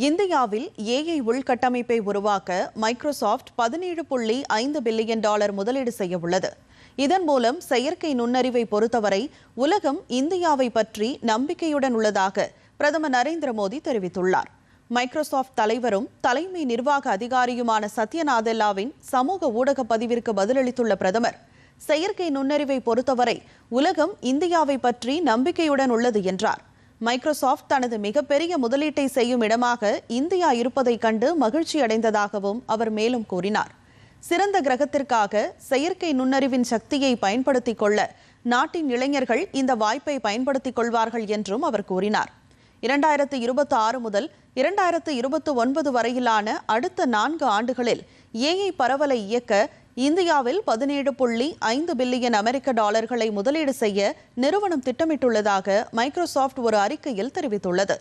இந்தியாவில் ஏஐ உள்கட்டமைப்பை உருவாக்க மைக்ரோசாஃப்ட் $17.5 பில்லியன் முதலீடு செய்ய உள்ளது. இதன் மூலம் செயற்கை நுண்ணறிவை பொறுத்தவரை உலகம் இந்தியாவை பற்றி நம்பிக்கையுடன் உள்ளதாக பிரதமர் நரேந்திர மோடி தெரிவித்துள்ளார். மைக்ரோசாஃப்ட் தலைவரும் தலைமை நிர்வாக அதிகாரியுமான சத்யா நாதெல்லாவின் சமூக ஊடக பதிவிற்கு பதிலளித்துள்ள பிரதமர், செயற்கை நுண்ணறிவை பொறுத்தவரை உலகம் இந்தியாவை பற்றி நம்பிக்கையுடன் உள்ளது என்றார். மைக்ரோசாஃப்ட் தனது மிகப்பெரிய முதலீட்டை செய்யும் இடமாக இந்தியா இருப்பதைக் கண்டு மகிழ்ச்சி அடைந்ததாகவும் அவர் மேலும் கூறினார். சிறந்த கிரகத்திற்காக செயற்கை நுண்ணறிவின் சக்தியை பயன்படுத்திக் கொள்ள நாட்டின் இளைஞர்கள் இந்த வாய்ப்பை பயன்படுத்திக் கொள்வார்கள் என்றும் அவர் கூறினார். 2026 முதல் 2029 வரையிலான அடுத்த 4 ஆண்டுகளில் ஏஐ பரவலை இயக்க இந்தியாவில் $17.5 பில்லியன் முதலீடு செய்ய நிறுவனம் திட்டமிட்டுள்ளதாக மைக்ரோசாஃப்ட் ஒரு அறிக்கையில் தெரிவித்துள்ளது.